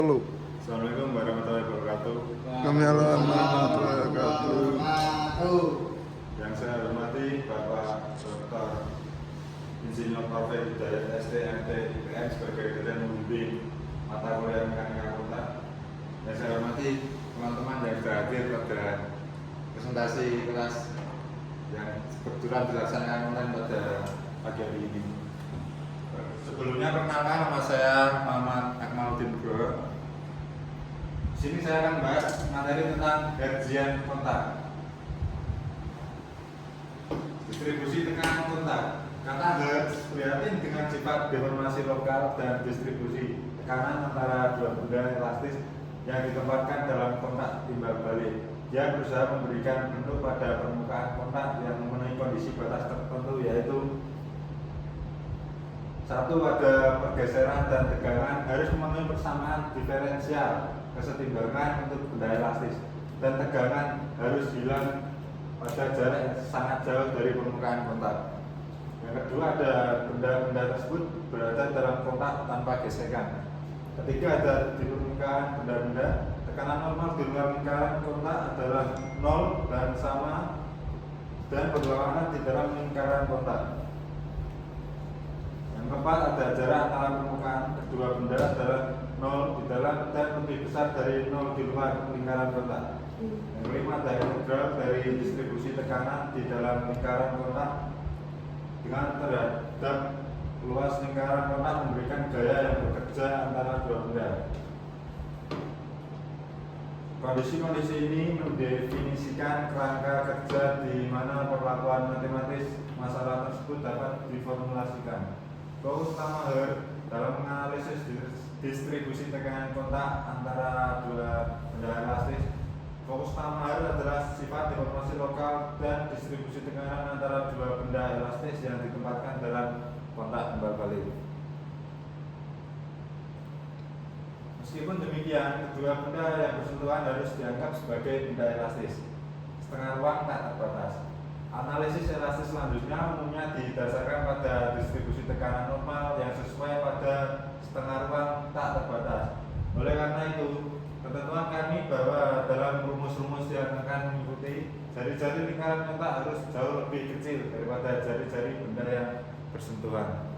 Halo. Assalamualaikum warahmatullahi wabarakatuh. Yang saya hormati Bapak Dr. Insinyur Taufik Hidayat STMT IPN sebagai dosen pembimbing mata kuliah mekanika kontak. Yang saya hormati teman-teman yang sudah hadir pada presentasi kelas yang kebetulan dilaksanakan online pada pagi hari ini. Sebelumnya perkenalkan, nama saya Muhammad Akmaluddin Bro. Di sini saya akan bahas materi tentang gajian kontak. Distribusi tekanan kontak. Kata Hertz prihatin dengan sifat deformasi lokal dan distribusi tekanan antara dua benda elastis yang ditempatkan dalam kontak timbal balik. Dia berusaha memberikan bentuk pada permukaan kontak yang memenuhi kondisi batas tertentu, yaitu satu, pada pergeseran dan tegangan harus memenuhi persamaan diferensial kesetimbangan untuk benda elastis, dan tegangan harus hilang pada jarak yang sangat jauh dari permukaan kontak. Yang kedua, ada benda-benda tersebut berada dalam kontak tanpa gesekan. Ketiga, ada di permukaan benda-benda tekanan normal di luar lingkaran kontak adalah 0 dan sama dan berlawanan di dalam lingkaran kontak. Yang keempat, ada jarak antara permukaan kedua benda adalah 0 di dalam dan lebih besar dari 0 di luar lingkaran kontak. Yang kelima, ada integral dari distribusi tekanan di dalam lingkaran kontak dengan terhadap luas lingkaran kontak memberikan gaya yang bekerja antara dua benda. Kondisi-kondisi ini mendefinisikan kerangka kerja di mana perlakuan matematis masalah tersebut dapat diformulasikan. Fokus utama Hertz dalam menganalisis distribusi tekanan kontak antara dua benda elastis. Fokus utama Hertz adalah sifat deformasi lokal dan distribusi tekanan antara dua benda elastis yang ditempatkan dalam kontak timbal balik. Meskipun demikian, kedua benda yang bersentuhan harus dianggap sebagai benda elastis. Setengah ruang tak terbatas. Analisis elastis selanjutnya umumnya didasarkan pada distribusi tekanan normal yang sesuai pada setengah ruang tak terbatas. Oleh karena itu, ketentuan kami bahwa dalam rumus-rumus yang akan mengikuti, jari-jari lingkaran kontak harus jauh lebih kecil daripada jari-jari benda yang bersentuhan.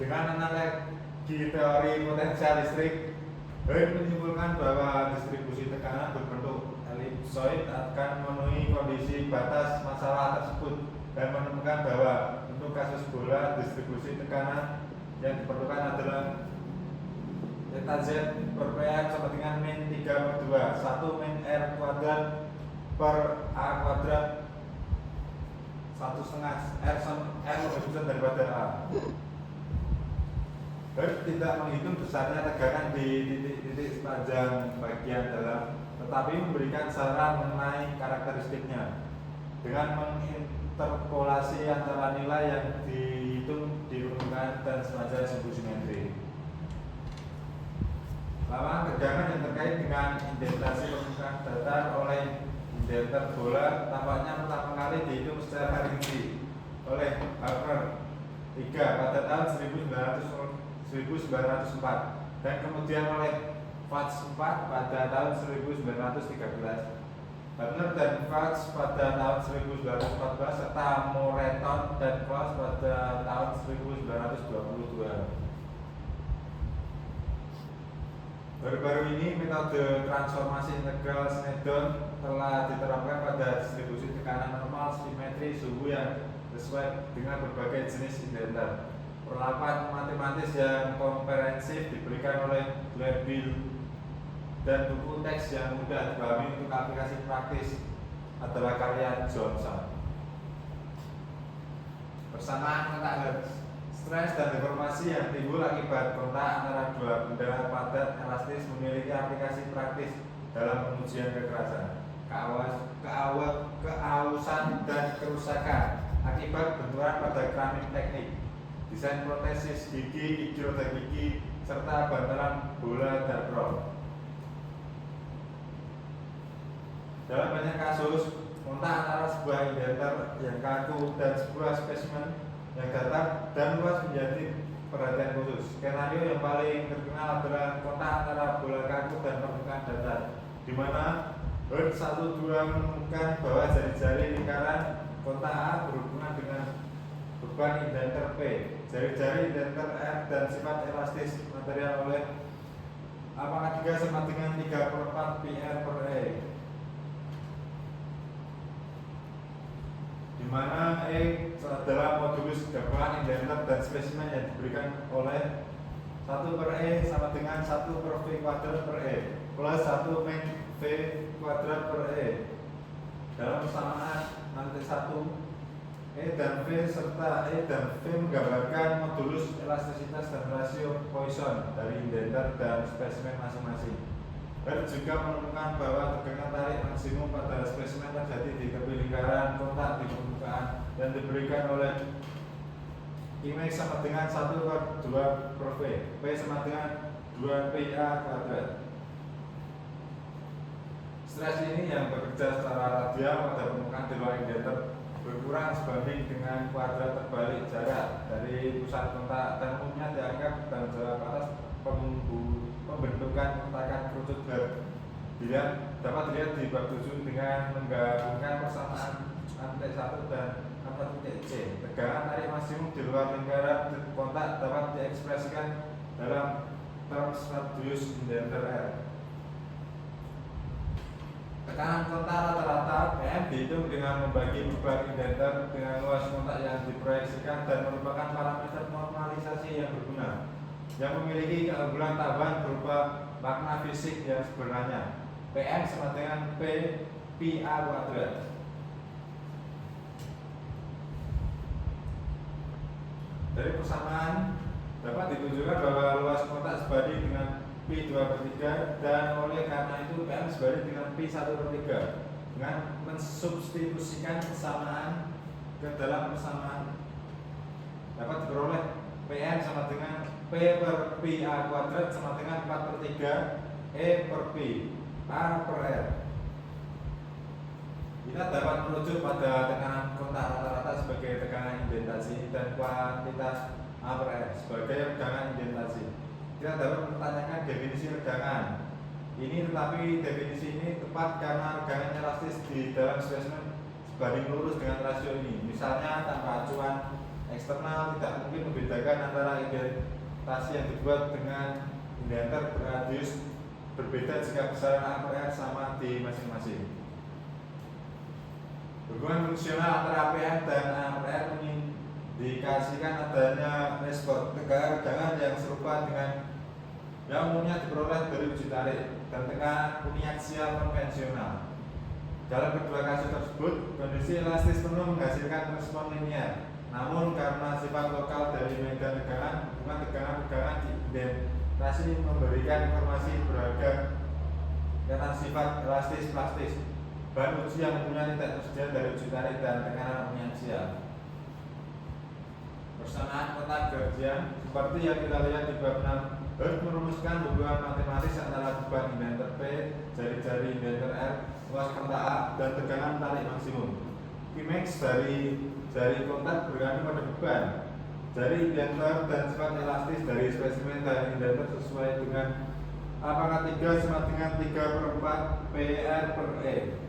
Dengan analogi teori potensial listrik, Hertz menyimpulkan bahwa distribusi tekanan berbentuk elipsoid akan memenuhi kondisi batas masalah tersebut dan menemukan bahwa untuk kasus bola distribusi tekanan yang diperlukan adalah eta z per px sama dengan min 3/2 1 min r kuadrat per a kuadrat 1/2 r lebih besar daripada a. Hertz tidak menghitung besarnya tegangan di titik-titik sepanjang bagian dalam, tetapi memberikan saran mengenai karakteristiknya dengan menginterpolasi antara nilai yang dihitung di permukaan dan sepanjang sumbu simetri. Lawan tegangan yang terkait dengan indentasi permukaan datar oleh indenter bola tampaknya pertama kali dihitung secara rinci oleh Harper 3 pada tahun 1904 dan kemudian oleh Fatz 4 pada tahun 1913. Gardner dan Fatz pada tahun 1914 serta Moreton dan Claus pada tahun 1922. Baru-baru ini metode transformasi integral Snedon telah diterapkan pada distribusi tekanan normal simetri suhu yang sesuai dengan berbagai jenis indenter. Perlakuan matematis yang komprehensif diberikan oleh Glenville dan buku teks yang mudah dipahami untuk aplikasi praktis adalah karya Johnson. Persamaan kontak Hertz. Stres dan deformasi yang timbul akibat kontak antara dua benda padat elastis memiliki aplikasi praktis dalam pengujian kekerasan, keausan dan kerusakan akibat benturan pada keramik teknik, desain protesis gigi, hidroda gigi, serta bantalan bola dan rol. Dalam banyak kasus, kontak antara sebuah indenter yang kaku dan sebuah spesimen yang datar dan luas menjadi perhatian khusus. Skenario yang paling terkenal adalah kontak antara bola kaku dan permukaan datar, di mana Herd 1-2 menemukan bahwa jari-jari lingkaran kontak A berhubungan dengan beban indenter P. Jari-jari indenter R dan sifat elastis material oleh apakah 3 sama dengan 3/4 PR per E, di mana E adalah modulus gabungan indenter dan spesimen yang diberikan oleh 1/E sama dengan 1/V kuadrat per E plus 1 min V kuadrat per E. Dalam persamaan nanti 1 E dan V serta E dan V menggambarkan modulus elastisitas dan rasio Poisson dari indenter dan spesimen masing-masing. Herd juga menemukan bahwa tegangan tarik maksimum pada spesimen terjadi di tepi lingkaran kontak di permukaan dan diberikan oleh Imax sama dengan 1/2/V, P sama dengan 2PA kuadrat. Stres ini yang bekerja secara radial pada permukaan di luar indenter berkurang sebanding dengan kuadrat terbalik jarak dari pusat kontak dan umumnya dianggap tanggung jawab atas pembentukan kontakan kerucut Herd. Dapat dilihat di bab 7 dengan menggabungkan persamaan antek 1 dan antek C. Tegangan tarik maksimum di luar lingkaran kontak dapat diekspresikan dalam terms radius indenter R. Tekanan kontak rata-rata PM dihitung dengan membagi beban indenter dengan luas kontak yang diproyeksikan dan merupakan parameter normalisasi yang berguna yang memiliki keunggulan tambahan berupa makna fisik yang sebenarnya. PM sama dengan P PA kuadrat. Dari persamaan dapat ditunjukkan bahwa luas kontak sebanding dengan P2/3 dan oleh karena itu PM sebanding dengan P1/3 dengan mensubstitusikan persamaan ke dalam persamaan dapat diperoleh PM sama dengan P per PA kuadrat sama dengan 4/3 E per P A per R. Kita dapat merujuk pada tekanan kontak rata-rata sebagai tekanan indentasi dan kuantitas A per R sebagai regangan indentasi. Kita dapat mempertanyakan definisi regangan ini, tetapi definisi ini tepat karena regangan elastis di dalam spesimen sebanding lurus dengan rasio ini. Misalnya tanpa acuan eksternal tidak mungkin membedakan antara indentasi yang dibuat dengan indenter berradius berbeda jika besaran A per R sama di masing-masing. Hubungan fungsional antara PM dan A per R mengindikasikan adanya respon tegangan yang serupa dengan yang umumnya diperoleh dari uji tarik dan tekanan uniaksial konvensional. Dalam kedua kasus tersebut, kondisi elastis penuh menghasilkan respon linear. Namun karena sifat lokal dari medan tegangan, hubungan tegangan-tegangan di indentasi memberikan informasi berharga tentang sifat elastis plastis. Bahan uji yang umumnya tidak tersedia dari uji tarik dan tekanan uniaksial. Persamaan kontak Hertzian seperti yang kita lihat di bab 6, Herd merumuskan hubungan matematis antara beban indenter P, jari-jari indenter R, luas kontak A, dan tegangan tarik maksimum. Imax dari jari kontak bergantung pada beban jari indenter dan sifat elastis dari spesimen dan indenter sesuai dengan apakah 3 sama dengan 3/4 PR per E,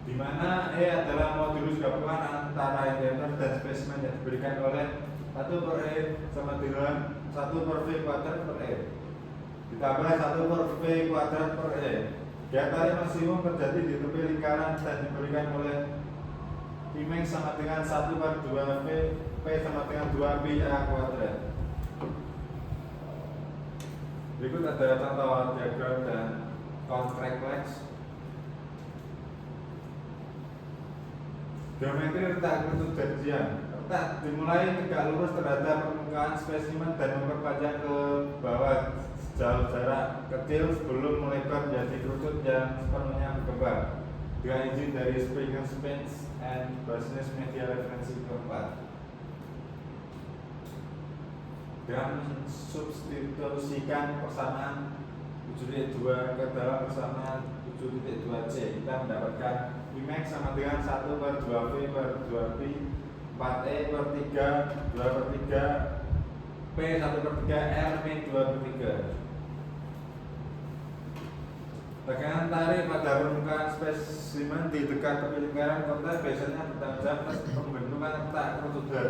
di mana E adalah modulus gabungan antara indenter dan spesimen yang diberikan oleh 1/E sama dengan 1/V kuadrat per E ditambah 1/V kuadrat per E. Gaya tarik maksimum terjadi di tepi lingkaran dan diberikan oleh Imax sama dengan 1/2V, P sama dengan 2PA kuadrat. Berikut ada contoh diagram dan contractlex. Geometri retak kerucut Hertzian. Retak dimulai tegak lurus terhadap permukaan spesimen dan memperpanjang ke bawah sejauh jarak kecil sebelum melebar menjadi kerucut yang sepenuhnya berkembang dengan izin dari Springer Spence and Business Media referensi keempat. Dengan mensubstitusikan persamaan 7.2 ke dalam persamaan 7.2C, kita mendapatkan Imax sama dengan 1/2V per 2Pi 4E per 3, 2 per 3, P 1 per 3, R min 2 per 3. Tekanan tarik pada permukaan spesimen di dekat tepi lingkaran kontak biasanya bertanggung jawab atas pembentukan retak kerucut.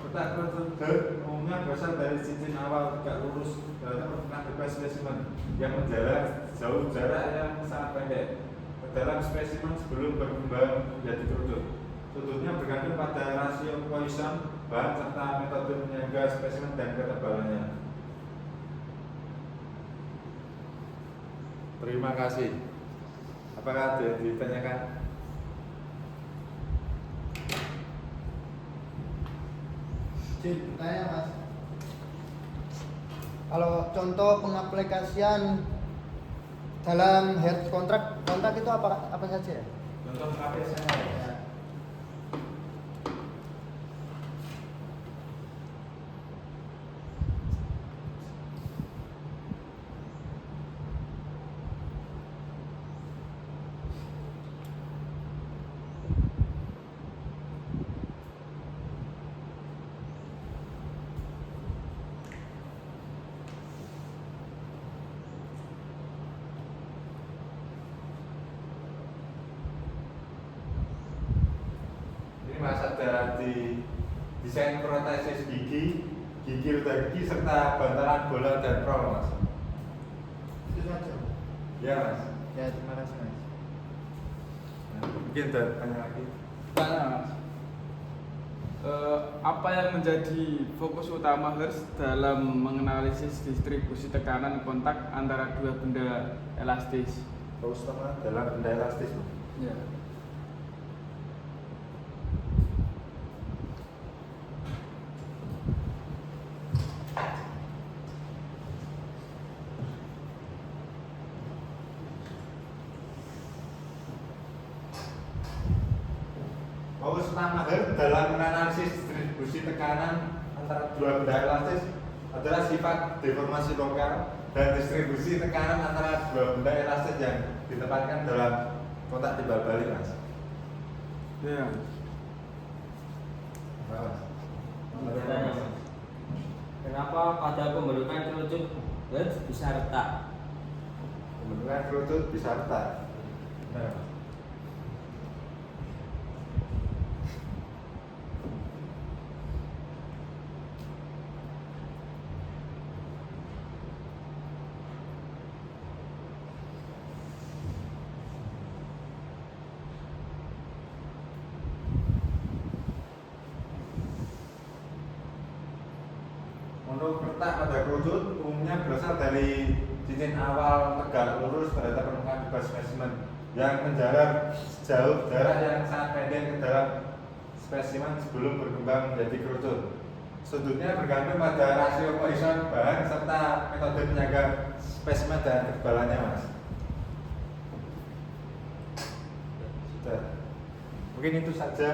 Retak kerucut umumnya berasal dari cincin awal tegak lurus terhadap permukaan bebas spesimen yang menjalar jauh jarak yang sangat pendek ke dalam spesimen sebelum berkembang menjadi kerucut. Sudutnya bergantung pada rasio Poisson, bahan serta metode menyangga spesimen dan ketebalannya. Terima kasih. Apakah ada yang ditanyakan? Tanya Mas. Kalau contoh pengaplikasian dalam head kontrak itu apa saja? Contoh pengaplikasiannya. Ya. Ini Mas ada di desain protesis gigi, rute gigi serta bantalan bola dan prol Mas. Itu saja. Ya Mas. Ya, terima kasih Mas. Nah, mungkin ada tanya lagi. Tanya Mas, apa yang menjadi fokus utama Hertz dalam menganalisis distribusi tekanan kontak antara dua benda elastis? Fokus utama dalam benda elastis Mas. Ya. Fokus utama Hertz dalam menganalisis distribusi tekanan antara dua benda elastis adalah sifat deformasi lokal dan distribusi tekanan antara dua benda elastis yang ditempatkan dalam kontak timbal balik Mas. Ya. Kenapa pada pembentukan kerucut Hertz bisa retak? Pembentukan kerucut bisa retak. Nah, untuk retak pada kerucut umumnya berasal dari cincin awal tegak lurus terhadap permukaan bebas spesimen yang menjalar sejauh jarak yang sangat pendek ke dalam spesimen sebelum berkembang menjadi kerucut. Sudutnya bergantung pada rasio Poisson, bahan serta metode penyangga spesimen dan ketebalannya Mas. Sudah. Mungkin itu saja.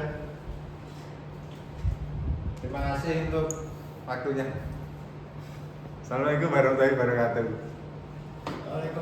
Terima kasih untuk waktunya. Assalamualaikum warahmatullahi wabarakatuh. Waalaikumsalam.